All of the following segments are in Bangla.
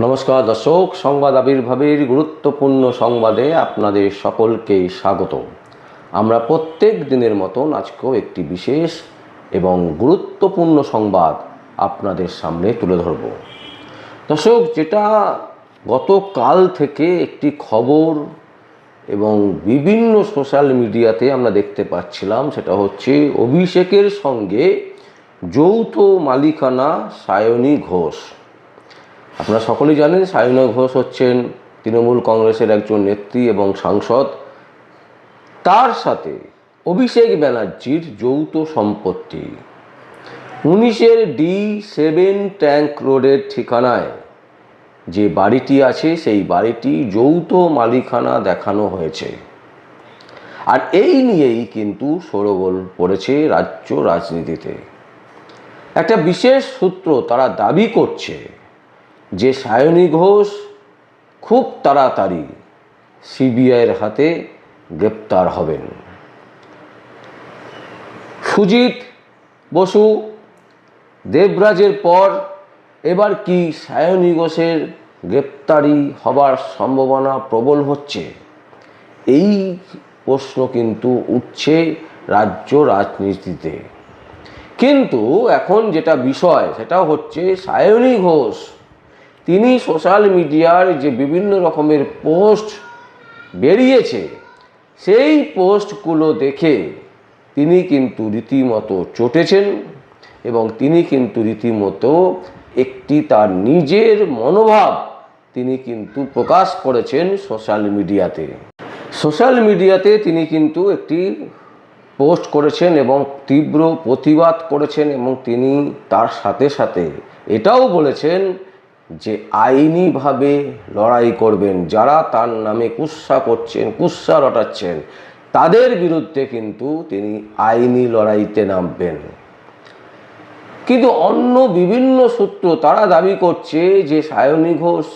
নমস্কার দর্শক, সংবাদ আবির্ভাবের গুরুত্বপূর্ণ সংবাদে আপনাদের সকলকে স্বাগত। আমরা প্রত্যেক দিনের মতন আজকেও একটি বিশেষ এবং গুরুত্বপূর্ণ সংবাদ আপনাদের সামনে তুলে ধরব। দর্শক, যেটা গতকাল থেকে একটি খবর এবং বিভিন্ন সোশ্যাল মিডিয়াতে আমরা দেখতে পাচ্ছিলাম, সেটা হচ্ছে অভিষেকের সঙ্গে যৌথ মালিকানা সায়নী ঘোষ। আপনারা সকলেই জানেন সায়নী ঘোষ হচ্ছেন তৃণমূল কংগ্রেসের একজন নেত্রী এবং সাংসদ। তার সাথে অভিষেক ব্যানার্জির যৌথ সম্পত্তি 19 D7 ট্যাঙ্ক রোডের ঠিকানায় যে বাড়িটি আছে, সেই বাড়িটি যৌথ মালিকানা দেখানো হয়েছে। আর এই নিয়েই কিন্তু শোরগোল পড়েছে রাজ্য রাজনীতিতে। একটা বিশেষ সূত্র তারা দাবি করছে যে সায়নী ঘোষ খুব তাড়াতাড়ি সিবিআইয়ের হাতে গ্রেপ্তার হবেন। সুজিত বসু দেবরাজের পর এবার কি সায়নী ঘোষের গ্রেপ্তারি হবার সম্ভাবনা প্রবল হচ্ছে? এই প্রশ্ন কিন্তু উঠছে রাজ্য রাজনীতিতে। কিন্তু এখন যেটা বিষয়, সেটা হচ্ছে সায়নী ঘোষ তিনি সোশ্যাল মিডিয়ার যে বিভিন্ন রকমের পোস্ট বেরিয়েছে, সেই পোস্টগুলো দেখে তিনি কিন্তু রীতিমতো চটেছেন এবং তিনি কিন্তু রীতিমতো একটি তার নিজের মনোভাব তিনি কিন্তু প্রকাশ করেছেন সোশ্যাল মিডিয়াতে। সোশ্যাল মিডিয়াতে তিনি কিন্তু একটি পোস্ট করেছেন এবং তীব্র প্রতিবাদ করেছেন এবং তিনি তার সাথে সাথে এটাও বলেছেন যে আইনিভাবে লড়াই করবেন। যারা তার নামে কুৎসা করছেন, কুৎসা রটাচ্ছেন, তাদের বিরুদ্ধে কিন্তু তিনি আইনি লড়াইতে নামবেন। কিন্তু অন্য বিভিন্ন সূত্র তারা দাবি করছে যে সায়নী ঘোষ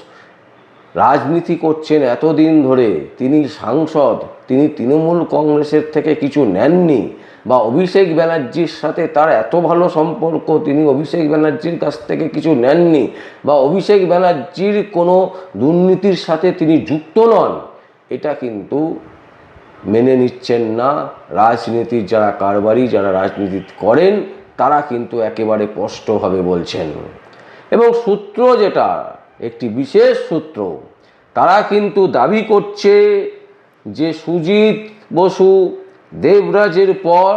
রাজনীতি করছেন এতদিন ধরে, তিনি সাংসদ, তিনি তৃণমূল কংগ্রেসের থেকে কিছু নেননি, বা অভিষেক ব্যানার্জির সাথে তার এত ভালো সম্পর্ক, তিনি অভিষেক ব্যানার্জির কাছ থেকে কিছু নেননি, বা অভিষেক ব্যানার্জির কোনো দুর্নীতির সাথে তিনি যুক্ত নন। এটা কিন্তু মেনে নিচ্ছেন না রাজনীতির যারা কারবারি, যারা রাজনীতি করেন, তারা কিন্তু একেবারে স্পষ্টভাবে বলছেন। এবং সূত্র যেটা একটি বিশেষ সূত্র, তারা কিন্তু দাবি করছে যে সুজিত বসু দেবরাজের পর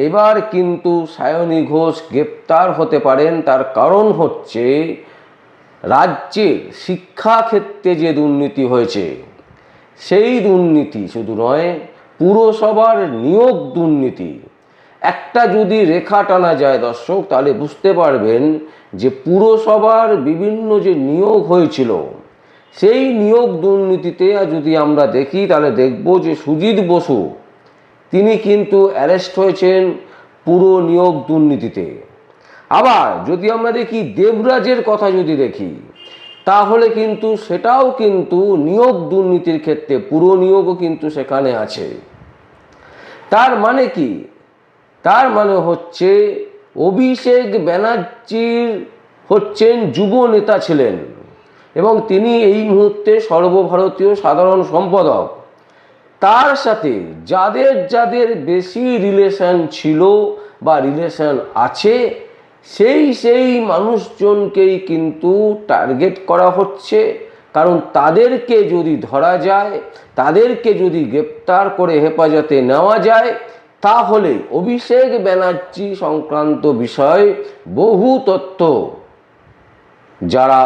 এবার কিন্তু সায়নী ঘোষ গ্রেপ্তার হতে পারেন। তার কারণ হচ্ছে রাজ্যের শিক্ষাক্ষেত্রে যে দুর্নীতি হয়েছে, সেই দুর্নীতি শুধু নয়, পুরসভার নিয়োগ দুর্নীতি। একটা যদি রেখা টানা যায় দর্শক, তাহলে বুঝতে পারবেন যে পুরসভার বিভিন্ন যে নিয়োগ হয়েছিল, সেই নিয়োগ দুর্নীতিতে যদি আমরা দেখি, তাহলে দেখব যে সুজিত বসু তিনি কিন্তু অ্যারেস্ট হয়েছেন পুরো নিয়োগ দুর্নীতিতে। আবার যদি আমরা দেখি দেবরাজের কথা যদি দেখি, তাহলে কিন্তু সেটাও কিন্তু নিয়োগ দুর্নীতির ক্ষেত্রে পুরো নিয়োগও কিন্তু সেখানে আছে। তার মানে কি? তার মানে হচ্ছে অভিষেক ব্যানার্জির হচ্ছেন যুব নেতা ছিলেন এবং তিনি এই মুহূর্তে সর্বভারতীয় সাধারণ সম্পাদক। তার সাথে যাদের যাদের বেশি রিলেশন ছিল বা রিলেশন আছে, সেই মানুষজনকেই কিন্তু টার্গেট করা হচ্ছে। কারণ তাদেরকে যদি ধরা যায়, তাদেরকে যদি গ্রেপ্তার করে হেফাজতে নেওয়া যায়, তাহলে অভিষেক ব্যানার্জি সংক্রান্ত বিষয় বহু তথ্য যারা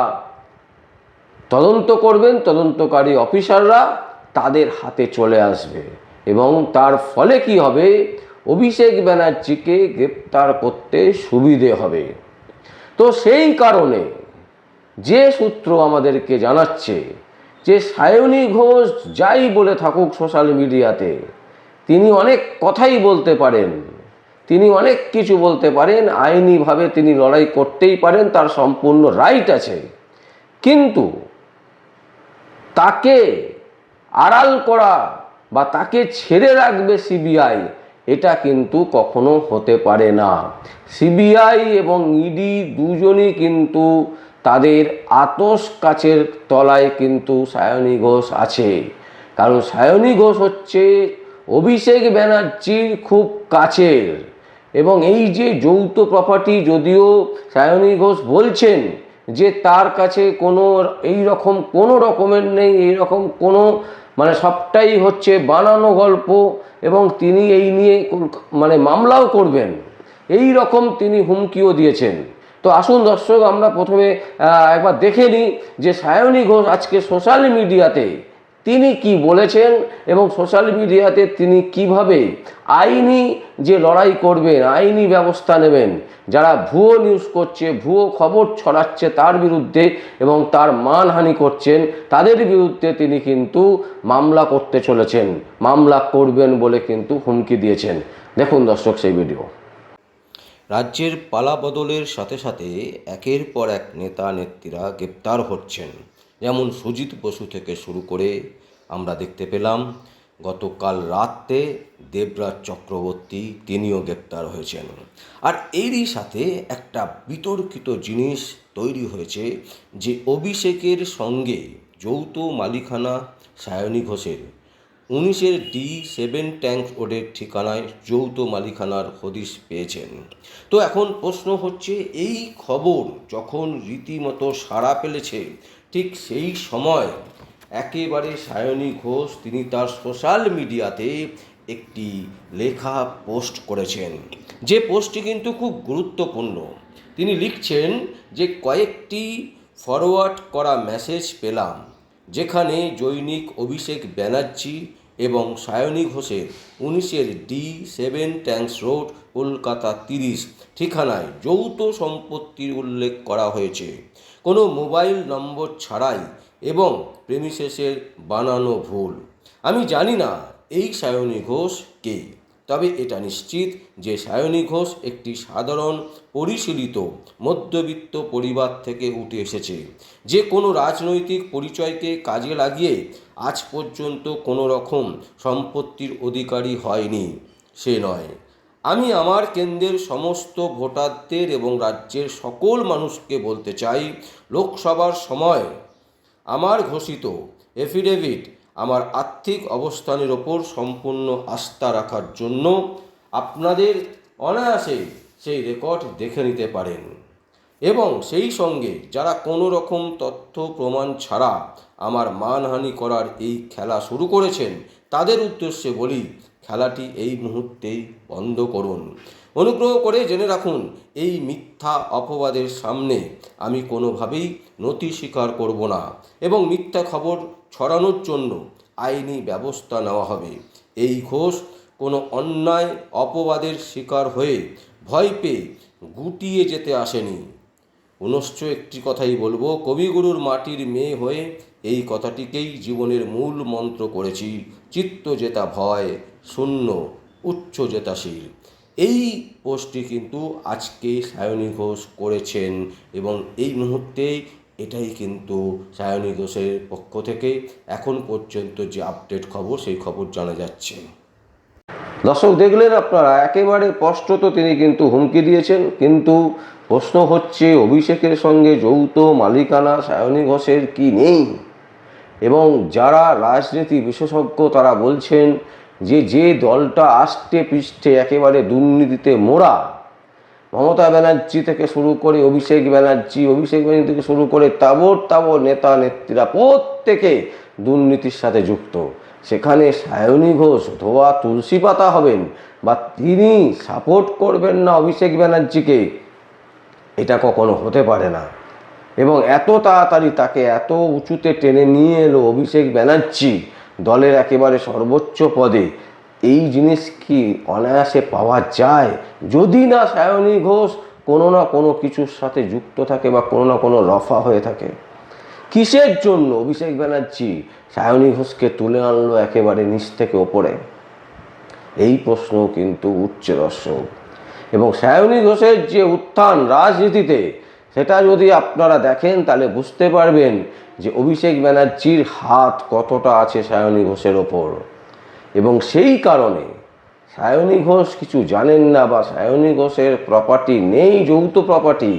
তদন্ত করবেন, তদন্তকারী অফিসাররা, তাদের হাতে চলে আসবে এবং তার ফলে কি হবে, অভিষেক ব্যানার্জিকে গ্রেপ্তার করতে সুবিধে হবে। তো সেই কারণে যে সূত্র আমাদেরকে জানাচ্ছে যে সায়নী ঘোষ যাই বলে থাকুক সোশ্যাল মিডিয়াতে, তিনি অনেক কথাই বলতে পারেন, তিনি অনেক কিছু বলতে পারেন, আইনিভাবে তিনি লড়াই করতেই পারেন, তার সম্পূর্ণ রাইট আছে। কিন্তু তাকে আড়াল করা বা তাকে ছেড়ে রাখবে সিবিআই, এটা কিন্তু কখনো হতে পারে না। সিবিআই এবং ইডি দুজনই কিন্তু তাদের আতস কাচের তলায় কিন্তু সায়নী ঘোষ আছে। কারণ সায়নী ঘোষ হচ্ছে অভিষেক ব্যানার্জির খুব কাছের, এবং এই যে যৌথ প্রপার্টি, যদিও সায়নী ঘোষ বলছেন যে তার কাছে কোনো এই রকম কোনো রকমের নেই, এই রকম কোনো মানে সবটাই হচ্ছে বানানো গল্প, এবং তিনি এই নিয়ে মানে মামলাও করবেন, এই রকম তিনি হুমকিও দিয়েছেন। তো আসুন দর্শক, আমরা প্রথমে একবার দেখে নিই যে সায়নী ঘোষ আজকে সোশ্যাল মিডিয়াতে তিনি কি বলেছেন, এবং সোশ্যাল মিডিয়াতে তিনি কিভাবে আইনি যে লড়াই করবেন, আইনি ব্যবস্থা নেবেন, যারা ভুয়ো নিউজ করছে, ভুয়ো খবর ছড়াচ্ছে তার বিরুদ্ধে এবং তার মানহানি করছেন তাদের বিরুদ্ধে তিনি কিন্তু মামলা করতে চলেছেন, মামলা করবেন বলে কিন্তু হুমকি দিয়েছেন। দেখুন দর্শক সেই ভিডিও। রাজ্যের পালা বদলের সাথে সাথে একের পর এক নেতা নেত্রীরা গ্রেপ্তার হচ্ছেন। যেমন সুজিত বসু থেকে শুরু করে আমরা দেখতে পেলাম গতকাল রাতে দেবরাজ চক্রবর্তী, তিনিও গ্রেপ্তার হয়েছেন। আর এরই সাথে একটা বিতর্কিত জিনিস তৈরি হয়েছে যে অভিষেকের সঙ্গে যৌথ মালিকানা সায়নী ঘোষের 19 D7 ট্যাঙ্ক রোডের ঠিকানায় যৌথ মালিকানার হদিশ পেয়েছেন। তো এখন প্রশ্ন হচ্ছে, এই খবর যখন রীতিমতো সাড়া ফেলেছে, ঠিক সেই সময় একেবারে সায়নী ঘোষ তিনি তার সোশ্যাল মিডিয়াতে একটি লেখা পোস্ট করেছেন, যে পোস্টটি কিন্তু খুব গুরুত্বপূর্ণ। তিনি লিখছেন যে কয়েকটি ফরওয়ার্ড করা মেসেজ পেলাম, যেখানে জৈনিক অভিষেক ব্যানার্জি এবং সায়নী ঘোষের 19 D7 ট্যাঙ্কস রোড কলকাতা 30 ঠিকানায় যৌথ সম্পত্তির উল্লেখ করা হয়েছে, কোনো মোবাইল নম্বর ছাড়াই, এবং প্রেমিসেসের বানানো ভুল। আমি জানি না এই সায়নী ঘোষ কে, তবে এটা নিশ্চিত যে সায়নী ঘোষ একটি সাধারণ পরিশীলিত মধ্যবিত্ত পরিবার থেকে উঠে এসেছে, যে কোনো রাজনৈতিক পরিচয়কে কাজে লাগিয়ে আজ পর্যন্ত কোনো রকম সম্পত্তির অধিকারী হয়নি সে নয়। আমি আমার কেন্দ্রের সমস্ত ভোটারদের এবং রাজ্যের সকল মানুষকে বলতে চাই, লোকসভার সময় আমার ঘোষিত এফিডেভিট আমার আর্থিক অবস্থানের ওপর সম্পূর্ণ আস্থা রাখার জন্য আপনাদের অনায়াসে সেই রেকর্ড দেখে নিতে পারেন, এবং সেই সঙ্গে যারা কোনো রকম তথ্য প্রমাণ ছাড়া আমার মানহানি করার এই খেলা শুরু করেছেন তাদের উদ্দেশ্যে বলি, খেলাটি এই মুহূর্তেই বন্ধ করুন। অনুগ্রহ করে জেনে রাখুন, এই মিথ্যা অপবাদের সামনে আমি কোনোভাবেই নতি স্বীকার করব না, এবং মিথ্যা খবর ছড়ানোর জন্য আইনি ব্যবস্থা নেওয়া হবে। এই ঘোষ কোনো অন্যায় অপবাদের শিকার হয়ে ভয় পেয়ে গুটিয়ে যেতে আসেনি। পুনশ্চ একটি কথাই বলবো, কবিগুরুর মাটির মেয়ে হয়ে এই কথাটিকেই জীবনের মূল মন্ত্র করেছি, চিত্ত জেতা ভয়, শূন্য উচ্চ জেতা শির। এই পোস্টটি কিন্তু আজকে সায়নী ঘোষ করেছেন, এবং এই মুহূর্তে এটাই কিন্তু সায়নী ঘোষের পক্ষ থেকে এখন পর্যন্ত যে আপডেট খবর, সেই খবর জানা যাচ্ছে। দর্শক দেখলেন আপনারা, একেবারে স্পষ্টত তিনি কিন্তু হুমকি দিয়েছেন। কিন্তু প্রশ্ন হচ্ছে, অভিষেকের সঙ্গে যৌথ মালিকানা সায়নী ঘোষের কি নেই? এবং যারা রাজনীতি বিশেষজ্ঞ তারা বলছেন যে যে দলটা আষ্টে পৃষ্ঠে একেবারে দুর্নীতিতে মোড়া, মমতা ব্যানার্জি থেকে শুরু করে অভিষেক ব্যানার্জি থেকে শুরু করে তাবর নেতা নেত্রীরা প্রত্যেকে দুর্নীতির সাথে যুক্ত, সেখানে সায়নী ঘোষ ধোয়া তুলসী পাতা হবেন বা তিনি সাপোর্ট করবেন না অভিষেক ব্যানার্জিকে, এটা কখনো হতে পারে না। এবং এত তাড়াতাড়ি তাকে এত উঁচুতে টেনে নিয়ে এলো অভিষেক ব্যানার্জি দলের একেবারে সর্বোচ্চ পদে, এই জিনিস কি অনায়াসে পাওয়া যায়? যদি না সায়নী ঘোষ কোনো না কোনো কিছুর সাথে যুক্ত থাকে বা কোনো না কোনো রফা হয়ে থাকে। কিসের জন্য অভিষেক ব্যানার্জি সায়নী ঘোষকে তুলে আনলো একেবারে নিচ থেকে ওপরে, এই প্রশ্ন কিন্তু উঠছে দর্শক। এবং সায়নী ঘোষের যে উত্থান রাজনীতিতে, সেটা যদি আপনারা দেখেন তাহলে বুঝতে পারবেন যে অভিষেক ব্যানার্জির হাত কতটা আছে সায়নী ঘোষের ওপর। এবং সেই কারণে সায়নী ঘোষ কিছু জানেন না বা সায়নী ঘোষের প্রপার্টি নেই, যৌথ প্রপার্টি,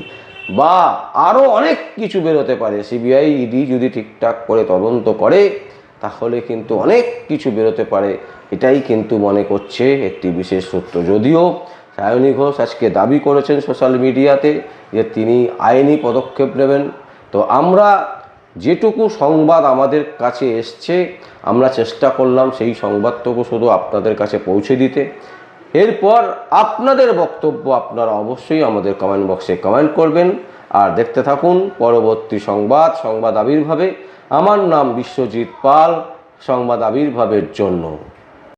বা আরও অনেক কিছু বেরোতে পারে। সিবিআই ইডি যদি ঠিকঠাক করে তদন্ত করে তাহলে কিন্তু অনেক কিছু বেরোতে পারে, এটাই কিন্তু মনে করছে একটি বিশেষ সূত্র। যদিও সায়নী ঘোষ আজকে দাবি করেছেন সোশ্যাল মিডিয়াতে যে তিনি আইনি পদক্ষেপ নেবেন। তো আমরা যেটুকু সংবাদ আমাদের কাছে এসছে আমরা চেষ্টা করলাম সেই সংবাদটুকু শুধু আপনাদের কাছে পৌঁছে দিতে। এরপর আপনাদের বক্তব্য আপনারা অবশ্যই আমাদের কমেন্ট বক্সে কমেন্ট করবেন। আর দেখতে থাকুন পরবর্তী সংবাদ আবির্ভাবে। আমার নাম বিশ্বজিৎ পাল, সংবাদ আবির্ভাবের জন্য।